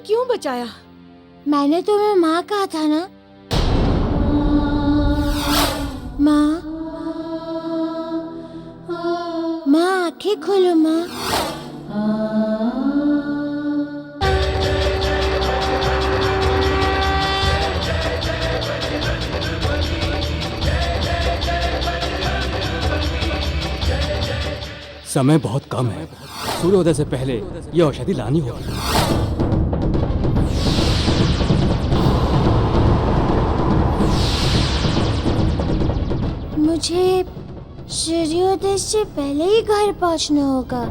क्यों बचाया? मैंने तुम्हें माँ कहा था ना। माँ, माँ आंखें खोलो माँ। समय बहुत कम है, सूर्योदय से पहले ये औषधि लानी होगी। मुझे सूर्योदय से पहले ही घर पहुंचना होगा।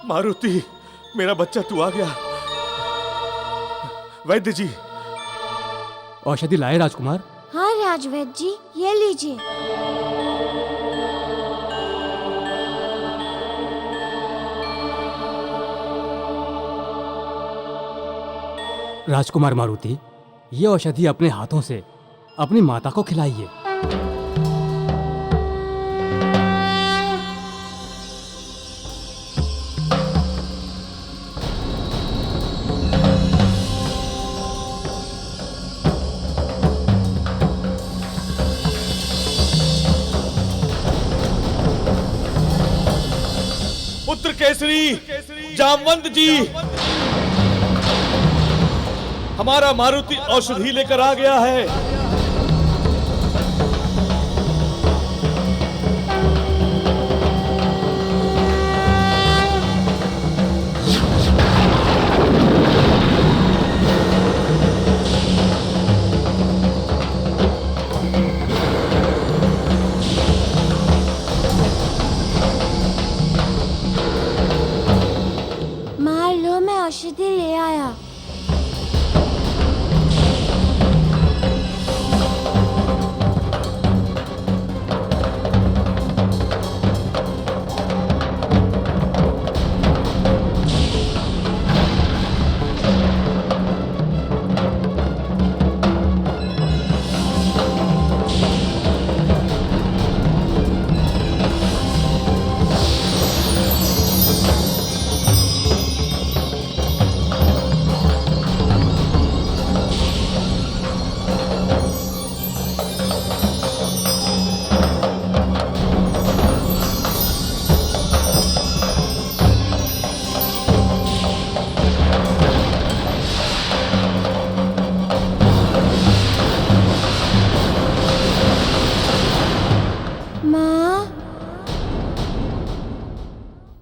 मारुति, मेरा बच्चा तू आ गया। वैद्य जी। औषधि लाए राजकुमार? हाँ राजवैद्य जी, ये लीजिए। राजकुमार मारुति, ये औषधि अपने हाथों से अपनी माता को खिलाइए। पुत्र केसरी जामवंत जी, हमारा मारुति औषधि लेकर आ गया है। माँ लो, मैं औषधि ले आया।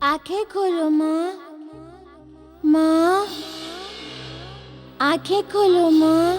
आंखें खोलो माँ। माँ, आंखें खोलो माँ।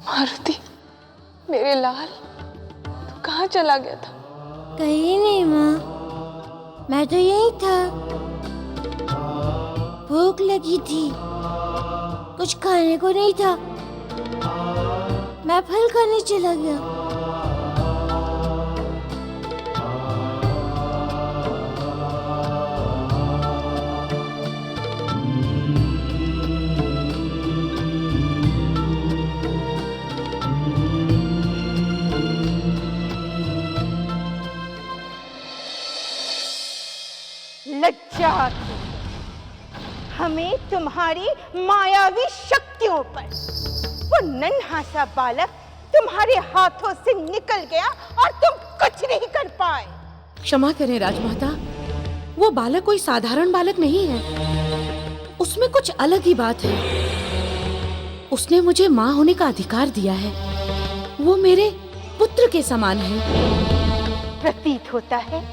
मारुति, मेरे लाल, तू कहाँ चला गया था? कहीं नहीं माँ, मैं तो यही था। भूख लगी थी, कुछ खाने को नहीं था। मैं फल खाने चला गया। लज्जा आती हमें तुम्हारी मायावी शक्तियों पर। वो नन्हा सा बालक तुम्हारे हाथों से निकल गया और तुम कुछ नहीं कर पाए। क्षमा करें राजमाता, वो बालक कोई साधारण बालक नहीं है। उसमें कुछ अलग ही बात है। उसने मुझे माँ होने का अधिकार दिया है। वो मेरे पुत्र के समान है। प्रतीत होता है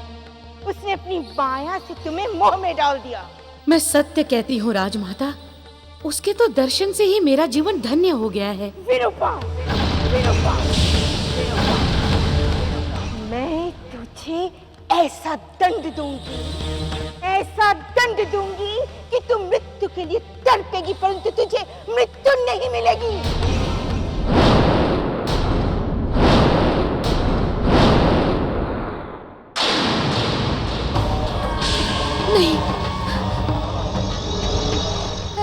उसने अपनी माया से तुम्हें मोह में डाल दिया। मैं सत्य कहती हूँ राजमाता, उसके तो दर्शन से ही मेरा जीवन धन्य हो गया है। विरूपा, विरूपा, विरूपा, मैं तुझे ऐसा दंड दूंगी, ऐसा दंड दूंगी कि तू मृत्यु के लिए तड़पेगी, परंतु तुझे मृत्यु नहीं मिलेगी। नहीं,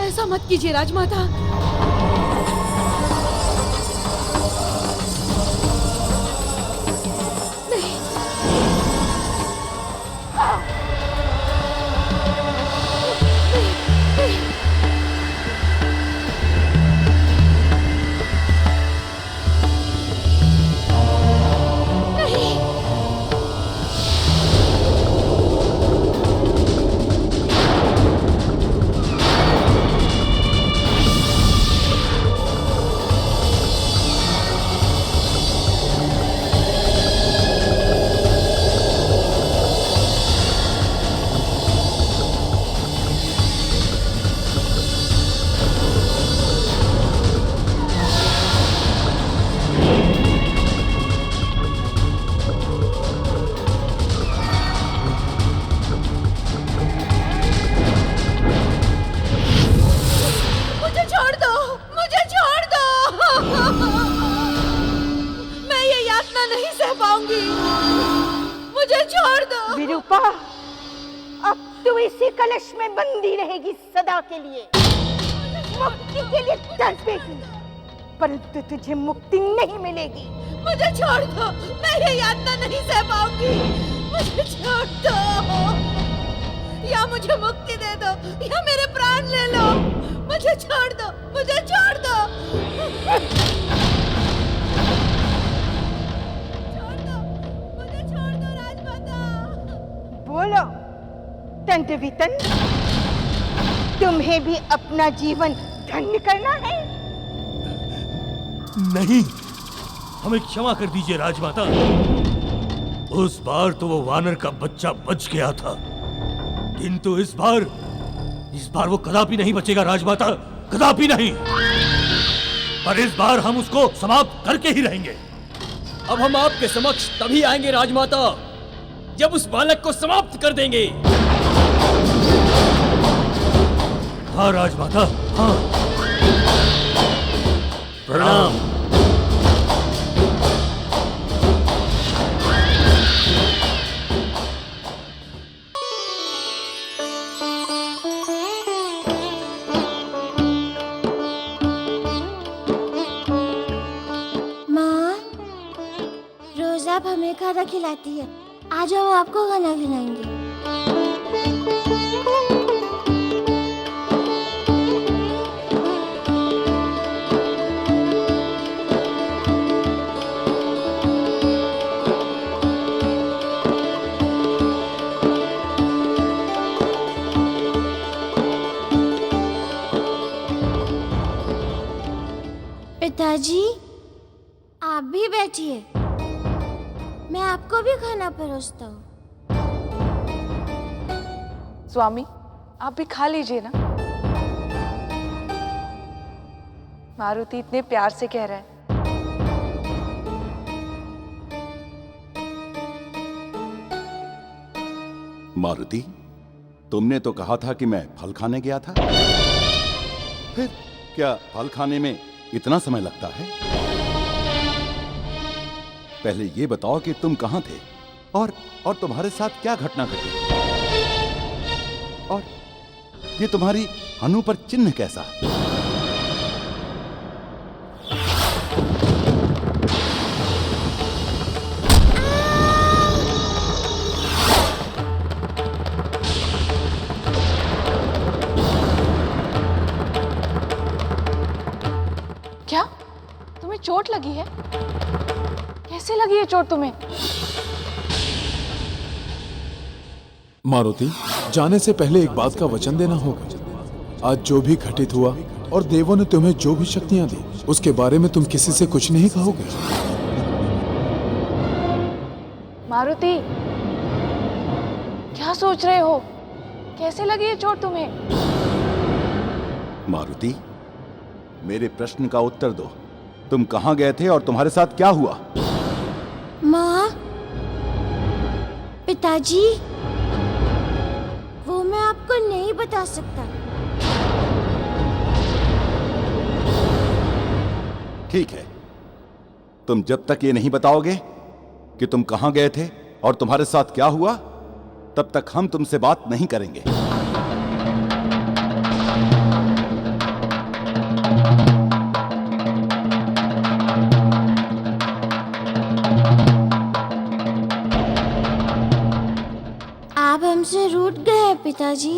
ऐसा मत कीजिए राजमाता। नहीं, विरूपा, अब तू इसी कलश में बंदी रहेगी सदा के लिए। मुक्ति के लिए तड़पेगी, परंतु तुझे मुक्ति नहीं मिलेगी। मुझे छोड़ दो, मैं ये यातना नहीं सह पाऊंगी। मुझे छोड़ दो, या मुझे मुक्ति दे दो या मेरे प्राण ले लो। मुझे छोड़ दो, मुझे छोड़ दो। मुझे छोड़ दो राजमाता। बोलो दंडवितन, तुम्हें भी अपना जीवन धन्य करना है? नहीं, हमें क्षमा कर दीजिए राजमाता। उस बार तो वो वानर का बच्चा बच गया था, किंतु इस बार वो कदापि नहीं बचेगा राजमाता, कदापि नहीं। पर इस बार हम उसको समाप्त करके ही रहेंगे। अब हम आपके समक्ष तभी आएंगे राजमाता, जब उस बालक को समाप्त कर देंगे। हाँ राजमाता, हाँ। प्रणाम। माँ, रोज आप हमें खाना खिलाती है, आज हम आपको खाना खिलाएंगे। पिताजी, आप भी बैठिए, मैं आपको भी खाना परोसता हूँ। स्वामी, आप भी खा लीजिए ना। मारुति इतने प्यार से कह रहा है। मारुति, तुमने तो कहा था कि मैं फल खाने गया था। फिर क्या फल खाने में इतना समय लगता है? पहले ये बताओ कि तुम कहां थे और तुम्हारे साथ क्या घटना घटी, और ये तुम्हारी हनु पर चिन्ह कैसा? क्या तुम्हें चोट लगी है? कैसे लगी है चोट तुम्हें? मारुति, जाने से पहले एक बात का वचन देना होगा। आज जो भी घटित हुआ और देवों ने तुम्हें जो भी शक्तियां दी, उसके बारे में तुम किसी से कुछ नहीं कहोगे। मारुति, क्या सोच रहे हो? कैसे लगी है चोट तुम्हें? मारुति, मेरे प्रश्न का उत्तर दो। तुम कहां गए थे और तुम्हारे साथ क्या हुआ? माँ, पिताजी, वो मैं आपको नहीं बता सकता। ठीक है, तुम जब तक ये नहीं बताओगे कि तुम कहां गए थे और तुम्हारे साथ क्या हुआ, तब तक हम तुमसे बात नहीं करेंगे। आप हमसे रूठ गए हैं पिताजी।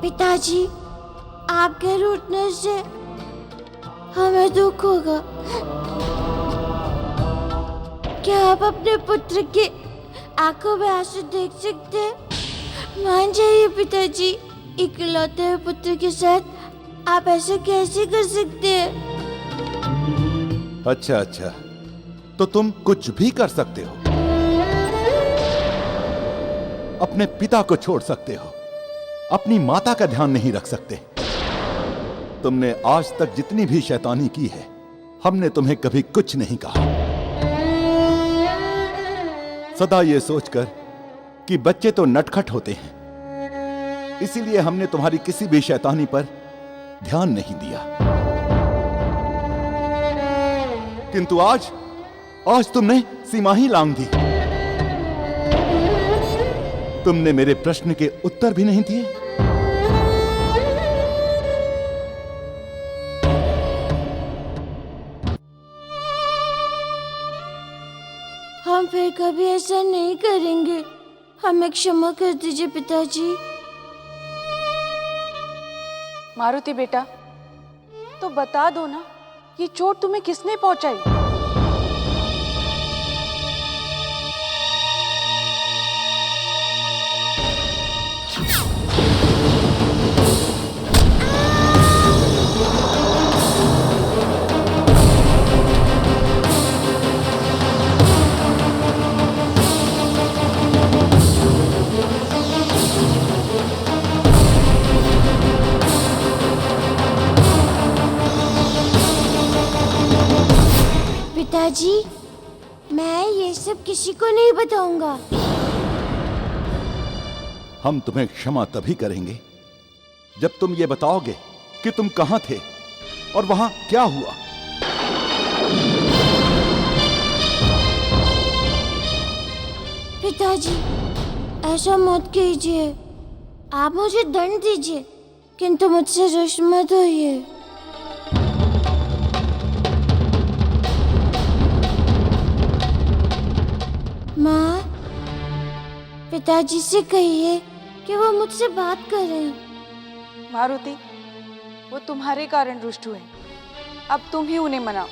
पिताजी, आपके रूठने से हमें दुख होगा। क्या आप अपने पुत्र के आंखों में आंसू देख सकते हैं? मान जाइए पिताजी, इकलौते हुए पुत्र के साथ आप ऐसे कैसे कर सकते हैं? अच्छा, तो तुम कुछ भी कर सकते हो, अपने पिता को छोड़ सकते हो, अपनी माता का ध्यान नहीं रख सकते। तुमने आज तक जितनी भी शैतानी की है, हमने तुम्हें कभी कुछ नहीं कहा। सदा ये सोचकर कि बच्चे तो नटखट होते हैं, इसीलिए हमने तुम्हारी किसी भी शैतानी पर ध्यान नहीं दिया। किंतु आज तुमने सीमा ही लांघ दी। तुमने मेरे प्रश्न के उत्तर भी नहीं दिए। हम फिर कभी ऐसा नहीं करेंगे। हमें क्षमा कर दीजिए पिताजी। मारुति बेटा, तो बता दो ना, ये चोट तुम्हें किसने पहुंचाई? पिताजी, मैं ये सब किसी को नहीं बताऊंगा। हम तुम्हें क्षमा तभी करेंगे जब तुम ये बताओगे कि तुम कहां थे और वहां क्या हुआ। पिताजी, ऐसा मत कीजिए। आप मुझे दंड दीजिए, किंतु मुझसे रुष्ट मत होइए। माँ, पिताजी से कहिए कि वो मुझसे बात करें। मारुति, वो तुम्हारे कारण रुष्ट हुए, अब तुम ही उन्हें मनाओ।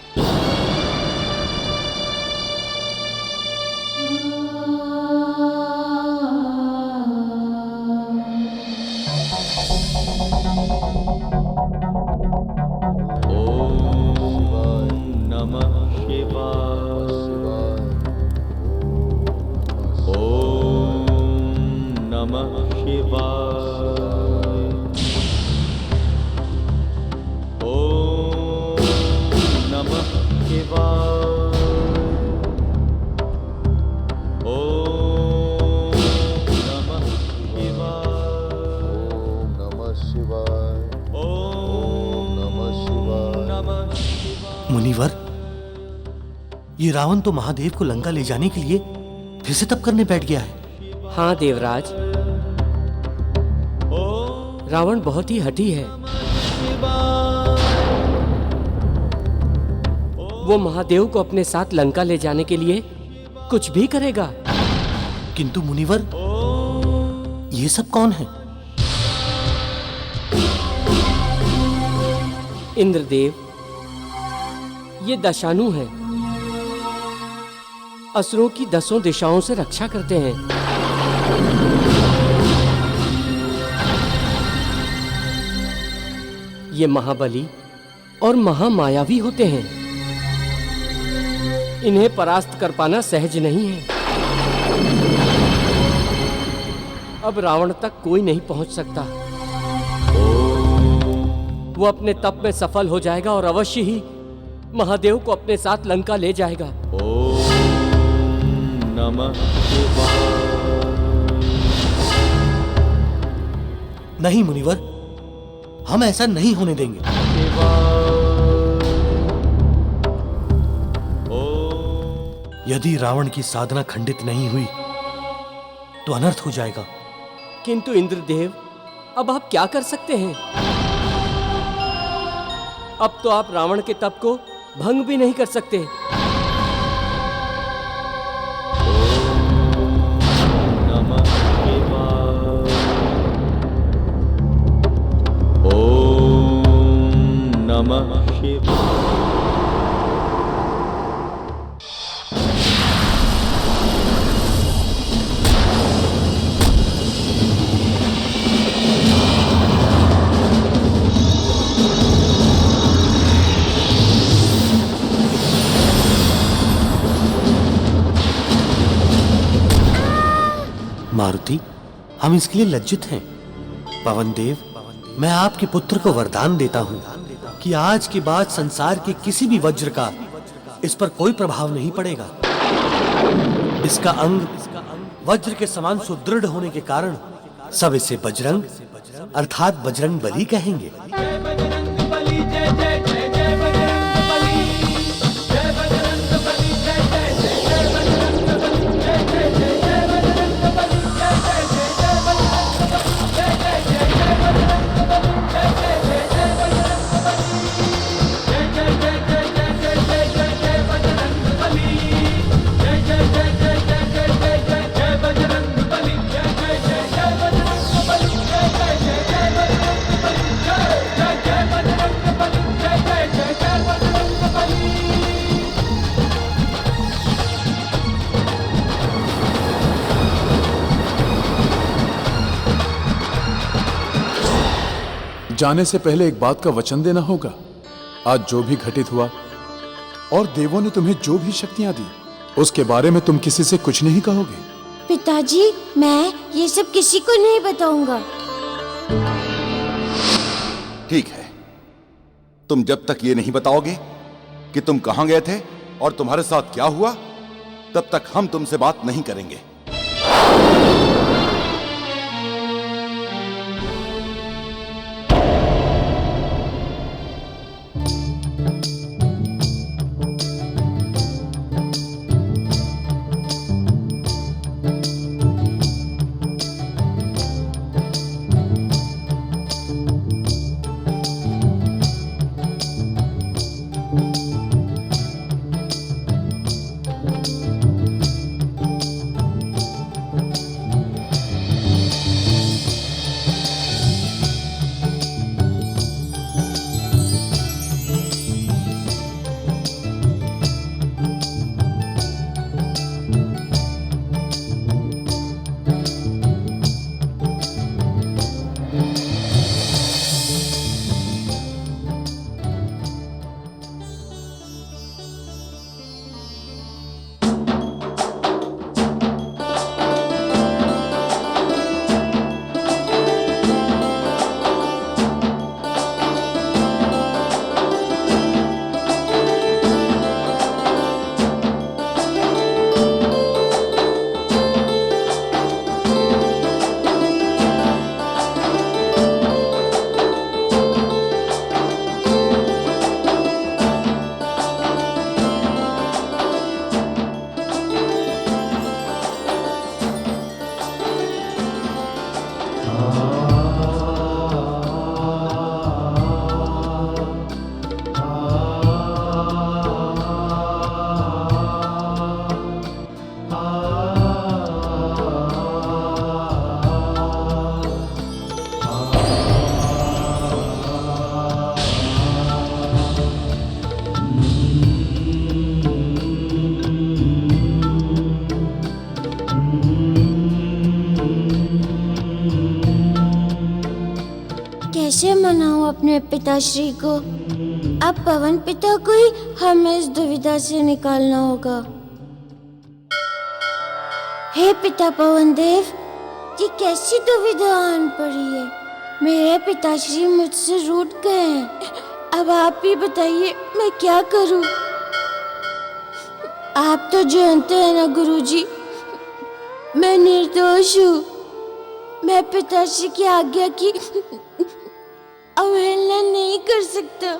मुनिवर, ये रावण तो महादेव को लंका ले जाने के लिए फिर से तप करने बैठ गया है। हाँ देवराज, रावण बहुत ही हठी है। वो महादेव को अपने साथ लंका ले जाने के लिए कुछ भी करेगा। किंतु मुनिवर, ये सब कौन है? इंद्रदेव, ये दशानु है, असुरों की 10 दिशाओं से रक्षा करते हैं। ये महाबली और महामायावी होते हैं। इन्हें परास्त कर पाना सहज नहीं है। अब रावण तक कोई नहीं पहुंच सकता। वो अपने तप में सफल हो जाएगा और अवश्य ही महादेव को अपने साथ लंका ले जाएगा। नहीं मुनिवर, हम ऐसा नहीं होने देंगे। यदि रावण की साधना खंडित नहीं हुई तो अनर्थ हो जाएगा। किंतु इंद्रदेव, अब आप क्या कर सकते हैं? अब तो आप रावण के तप को भंग भी नहीं कर सकते। ओम नमः शिवाय। मारुति, हम इसके लिए लज्जित हैं। पवन देव, मैं आपके पुत्र को वरदान देता हूँ कि आज के बाद संसार के किसी भी वज्र का इस पर कोई प्रभाव नहीं पड़ेगा। इसका अंग वज्र के समान सुदृढ़ होने के कारण सब इसे बजरंग अर्थात बजरंग बली कहेंगे। जाने से पहले एक बात का वचन देना होगा। आज जो भी घटित हुआ और देवों ने तुम्हें जो भी शक्तियां दी, उसके बारे में तुम किसी से कुछ नहीं कहोगे। पिताजी, मैं ये सब किसी को नहीं बताऊंगा। ठीक है, तुम जब तक ये नहीं बताओगे कि तुम कहां गए थे और तुम्हारे साथ क्या हुआ, तब तक हम तुमसे बात नहीं करेंगे। मनाऊं अपने पिताश्री को? अब पवन पिता को ही हमें इस दुविधा से निकालना होगा। हे पिता पवन देव, ये कैसी दुविधा आन पड़ी है? मेरे पिताश्री मुझसे रूठ गए हैं। अब आप ही बताइए मैं क्या करूं? आप तो जानते हैं ना गुरुजी, मैं निर्दोष हूँ। मैं पिताश्री की आज्ञा की अवहेलना नहीं कर सकता।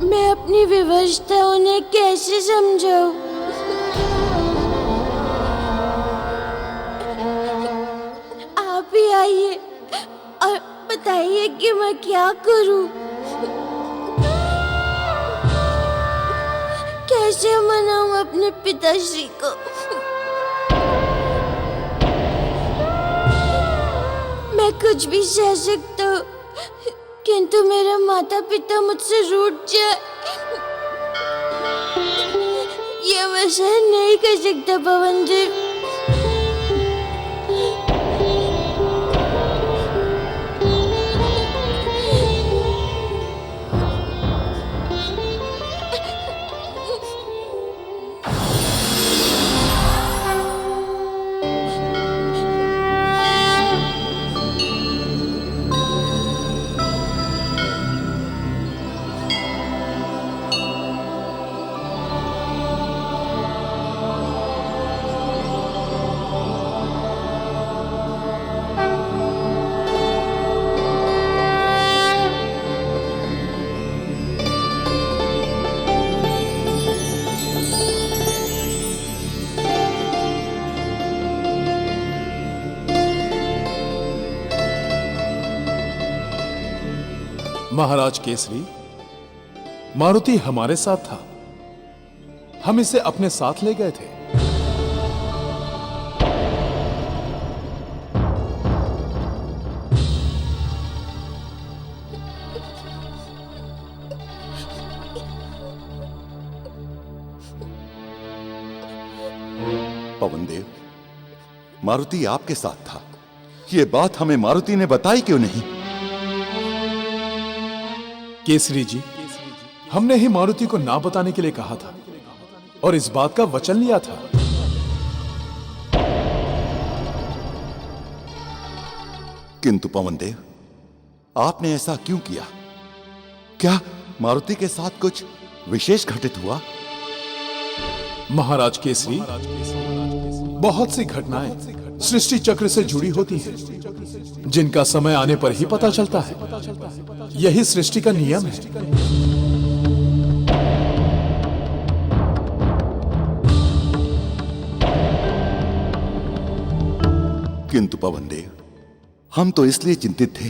मैं अपनी विवशता उन्हें कैसे समझाऊं? आप ही आइए और बताइए कि मैं क्या करूं? कैसे मनाऊं अपने पिताश्री को? मैं कुछ भी सह सकता हूँ, किंतु मेरे माता पिता मुझसे रूठ जाए, ये मैं सहन नहीं कर सकता पवन देव। महाराज केसरी, मारुति हमारे साथ था। हम इसे अपने साथ ले गए थे। पवन देव, मारुति आपके साथ था। ये बात हमें मारुति ने बताई क्यों नहीं? केसरी जी, हमने ही मारुति को ना बताने के लिए कहा था और इस बात का वचन लिया था। किंतु पवन देव, आपने ऐसा क्यों किया? क्या मारुति के साथ कुछ विशेष घटित हुआ? महाराज केसरी, बहुत सी घटनाएं सृष्टि चक्र से जुड़ी होती हैं, जिनका समय आने पर ही पता चलता है। यही सृष्टि का नियम है। किंतु पवन देव, हम तो इसलिए चिंतित थे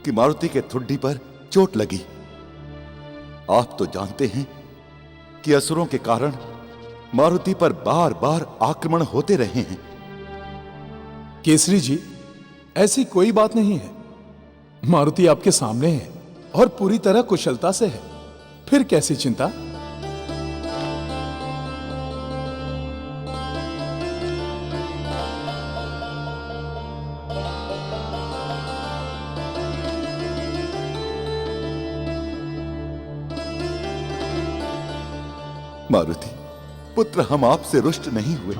कि मारुति के ठुड्डी पर चोट लगी। आप तो जानते हैं कि असुरों के कारण मारुति पर बार बार आक्रमण होते रहे हैं। केसरी जी, ऐसी कोई बात नहीं है। मारुति आपके सामने है और पूरी तरह कुशलता से है, फिर कैसी चिंता? मारुति पुत्र, हम आपसे रुष्ट नहीं हुए।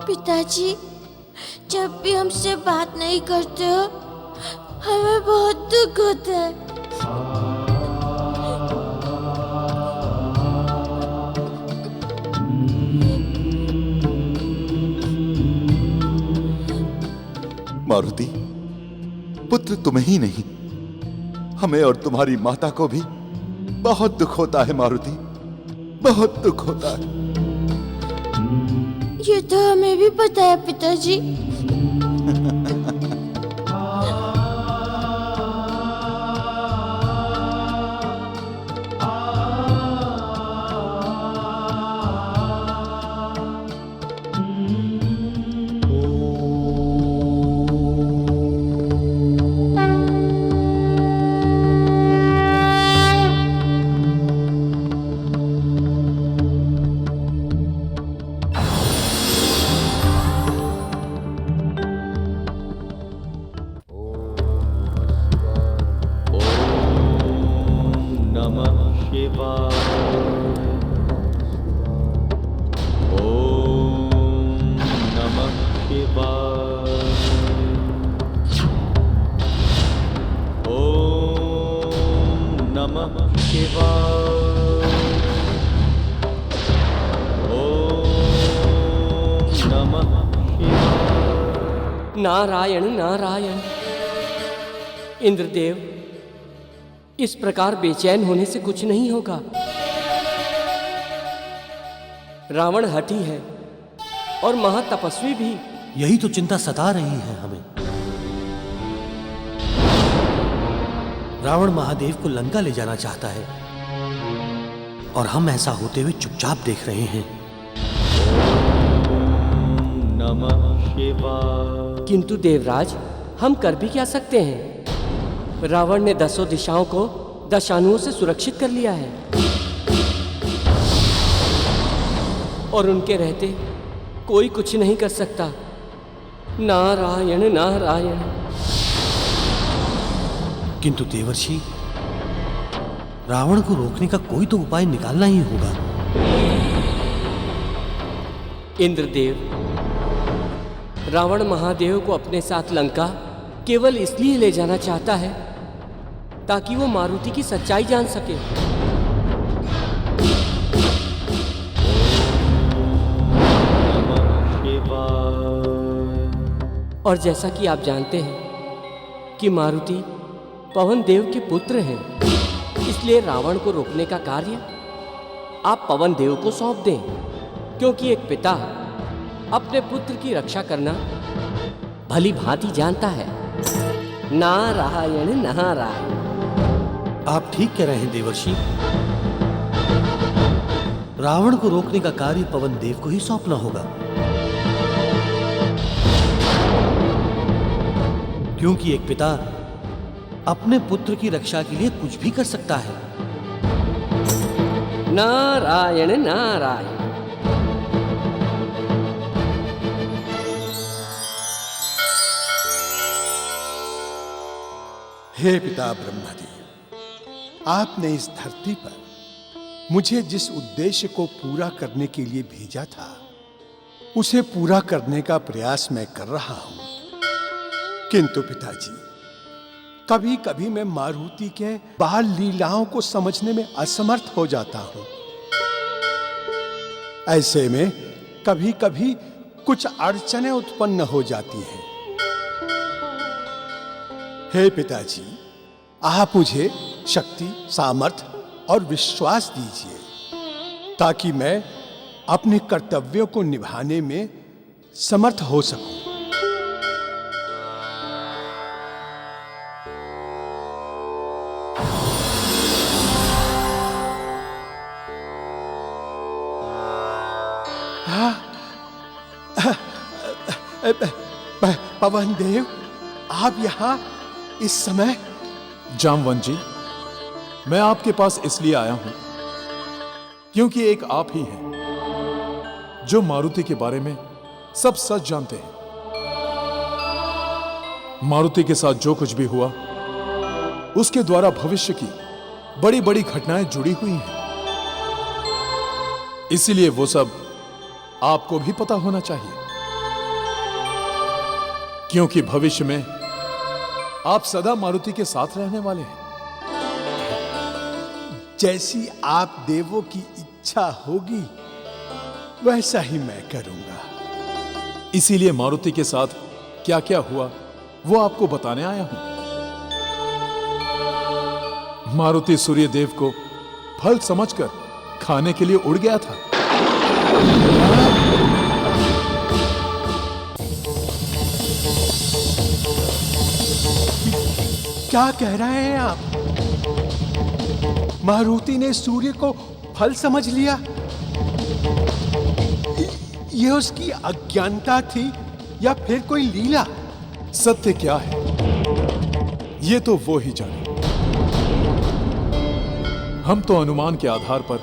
पिताजी, जब भी हमसे बात नहीं करते हो, हमें बहुत दुख होता है। मारुति पुत्र, तुम्हें ही नहीं, हमें और तुम्हारी माता को भी बहुत दुख होता है। मारुति, बहुत दुख होता है। ये तो हमें भी पता है पिताजी। शिवाय। ओम नमः शिवाय। ओम नमः शिवाय। ओम नमः शिवाय। नारायण नारायण। इंद्रदेव, इस प्रकार बेचैन होने से कुछ नहीं होगा। रावण हठी है और महातपस्वी भी। यही तो चिंता सता रही है हमें। रावण महादेव को लंका ले जाना चाहता है और हम ऐसा होते हुए चुपचाप देख रहे हैं। ओम नमः शिवाय। किंतु देवराज, हम कर भी क्या सकते हैं? रावण ने 10 दिशाओं को दशानुओं से सुरक्षित कर लिया है और उनके रहते कोई कुछ नहीं कर सकता। नारायण नारायण। किंतु देवर्षि, रावण को रोकने का कोई तो उपाय निकालना ही होगा। इंद्रदेव, रावण महादेव को अपने साथ लंका केवल इसलिए ले जाना चाहता है ताकि वो मारुति की सच्चाई जान सके। और जैसा कि आप जानते हैं कि मारुति पवन देव के पुत्र हैं, इसलिए रावण को रोकने का कार्य आप पवन देव को सौंप दें, क्योंकि एक पिता अपने पुत्र की रक्षा करना भली भांति जानता है। नारायण नारायण। आप ठीक कह रहे हैं देवर्षि। रावण को रोकने का कार्य पवन देव को ही सौंपना होगा, क्योंकि एक पिता अपने पुत्र की रक्षा के लिए कुछ भी कर सकता है। नारायण नारायण। हे पिता ब्रह्मदेव, आपने इस धरती पर मुझे जिस उद्देश्य को पूरा करने के लिए भेजा था, उसे पूरा करने का प्रयास मैं कर रहा हूं। किंतु पिताजी, कभी कभी मैं मारुति के बाल लीलाओं को समझने में असमर्थ हो जाता हूं। ऐसे में कभी कभी कुछ अड़चनें उत्पन्न हो जाती हैं। हे पिताजी, आप मुझे शक्ति, सामर्थ्य और विश्वास दीजिए ताकि मैं अपने कर्तव्यों को निभाने में समर्थ हो सकूं। पवन देव, आप यहां इस समय? जामवंत जी, मैं आपके पास इसलिए आया हूं क्योंकि एक आप ही हैं जो मारुति के बारे में सब सच जानते हैं। मारुति के साथ जो कुछ भी हुआ, उसके द्वारा भविष्य की बड़ी बड़ी घटनाएं जुड़ी हुई हैं। इसीलिए वो सब आपको भी पता होना चाहिए, क्योंकि भविष्य में आप सदा मारुति के साथ रहने वाले हैं। जैसी आप देवों की इच्छा होगी वैसा ही मैं करूंगा। इसीलिए मारुति के साथ क्या क्या हुआ वो आपको बताने आया हूं। मारुति सूर्य देव को फल समझकर खाने के लिए उड़ गया था। क्या कह रहे हैं आप? मारुति ने सूर्य को फल समझ लिया? यह उसकी अज्ञानता थी या फिर कोई लीला? सत्य क्या है ये तो वो ही जाने। हम तो अनुमान के आधार पर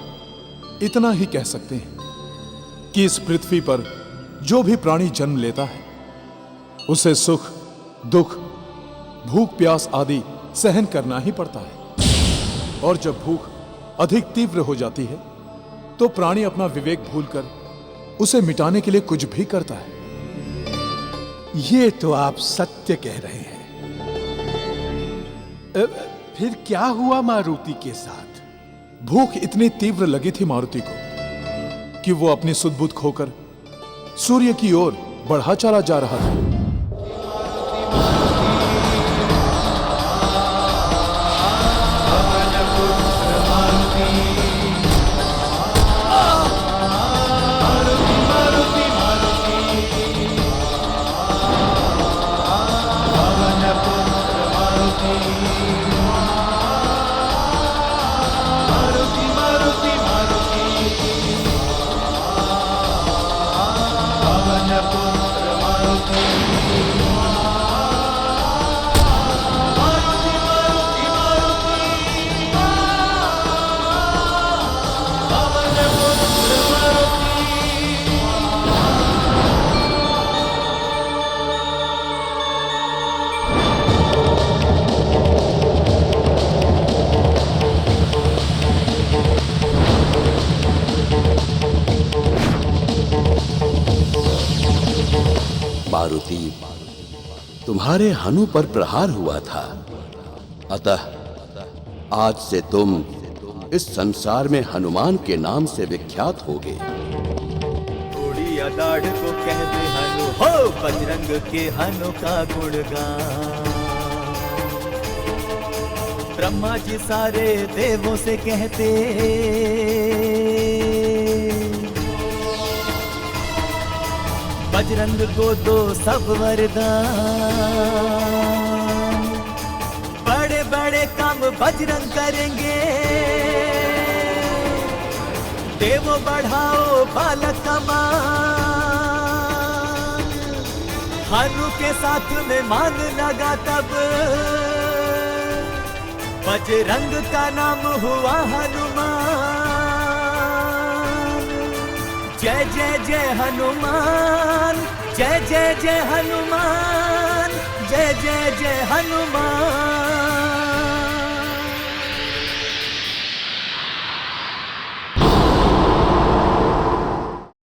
इतना ही कह सकते हैं कि इस पृथ्वी पर जो भी प्राणी जन्म लेता है उसे सुख, दुख, भूख, प्यास आदि सहन करना ही पड़ता है। और जब भूख अधिक तीव्र हो जाती है तो प्राणी अपना विवेक भूलकर उसे मिटाने के लिए कुछ भी करता है। ये तो आप सत्य कह रहे हैं। फिर क्या हुआ मारुति के साथ? भूख इतनी तीव्र लगी थी मारुति को कि वो अपनी सुध-बुध खोकर सूर्य की ओर बढ़ा चला जा रहा था। मारुति, तुम्हारे हनु पर प्रहार हुआ था, अतः आज से तुम इस संसार में हनुमान के नाम से विख्यात होगे। थोड़ी अदाड़ को कह दे हनु हो बजरंग के हनु का गुणगान। ब्रह्मा जी सारे देवों से कहते बजरंग को दो सब वरदान। बड़े बड़े काम बजरंग करेंगे, देवो बढ़ाओ बालक कमान। हनु के साथ में मान लगा तब बजरंग का नाम हुआ हनुमान। जय जय जय हनुमान, जय जय जय हनुमान, जय जय जय हनुमान।